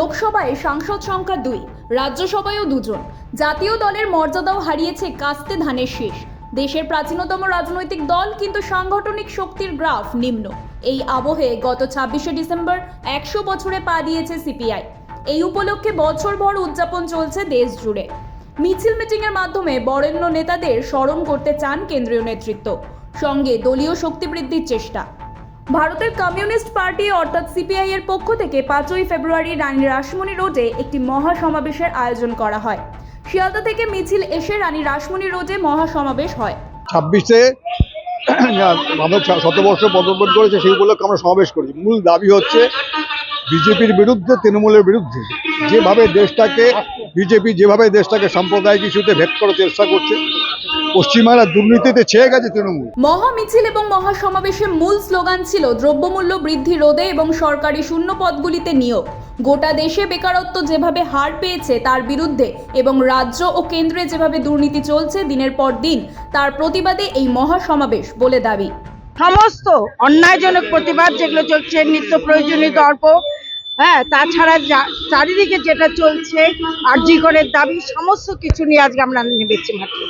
লোকসভায় সাংসদ সংখ্যা 2, রাজ্যসভায়ও 2 জন। জাতীয় দলের মর্যাদাও হারিয়েছে কাস্তে ধানের শীষ। দেশের প্রাচীনতম রাজনৈতিক দল, কিন্তু সাংগঠনিক শক্তির গ্রাফ নিম্ন। এই আবহে গত 26শে ডিসেম্বর 100 বছরে পা দিয়েছে সিপিআই। এই উপলক্ষে বছরভর উদযাপন চলছে দেশ জুড়ে। মিছিল মিটিংয়ের মাধ্যমে বরেণ্য নেতাদের স্মরণ করতে চান কেন্দ্রীয় নেতৃত্ব, সঙ্গে দলীয় শক্তি বৃদ্ধির চেষ্টা। ভারতের কমিউনিস্ট পার্টি অর্থাৎ সিপিআই এর পক্ষ থেকে 5ই ফেব্রুয়ারি রানী রাসমণি রোডে একটি মহা সমাবেশের আয়োজন করা হয়। শিয়ালদা থেকে মিছিল এসে রানী রাসমণি রোডে মহা সমাবেশ হয়। 26-এ আমাদের শতবর্ষ পদার্পণ করেছে, সেই উপলক্ষে আমরা সমাবেশ করি। মূল দাবি হচ্ছে বিজেপির বিরুদ্ধে, তৃণমূলের বিরুদ্ধে। বিজেপি যেভাবে দেশটাকে সাম্প্রদায়িক ইস্যুতে ভেদ করার চেষ্টা করছে, পশ্চিমারা দুর্নীতিতে ছেয়ে গেছে তৃণমূল। মহা মিছিল এবং মহা সমাবেশের মূল স্লোগান ছিল দ্রব্যমূল্য বৃদ্ধি রোধে এবং সরকারি শূন্য পদগুলিতে নিয়োগ। গোটা দেশে বেকারত্ব যেভাবে হার পেয়েছে তার বিরুদ্ধে এবং রাজ্য ও কেন্দ্রে যেভাবে দুর্নীতি চলছে দিনের পর দিন, তার প্রতিবাদে এই মহা সমাবেশ বলে দাবি। সমস্ত অন্যায়জনক প্রতিবাদ যেগুলো চলছে, নিত্য প্রয়োজনীয় দ্রব্য, তাছাড়া চারিদিকে যেটা চলছে, আরজিকরের দাবি, সমস্ত কিছু নিয়ে আজকে আমরা নেমেছি মাঠে।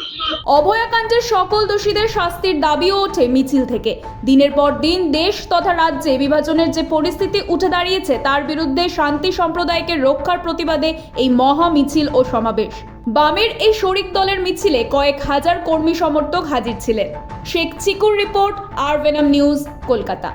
অভয়াকাণ্ডের সকল দোষীদের শাস্তির দাবিও ওঠে মিছিল থেকে। দিনের পর দিন দেশ তথা রাজ্যে বিভাজনের যে পরিস্থিতি উঠে দাঁড়িয়েছে, তার বিরুদ্ধে শান্তি সম্প্রদায়কে রক্ষার প্রতিবাদে এই মহা মিছিল ও সমাবেশ। বামের এই শরিক দলের মিছিলে কয়েক হাজার কর্মী সমর্থক হাজির ছিলেন। শেখ চিকুর রিপোর্ট, আর ভেনাম নিউজ, কলকাতা।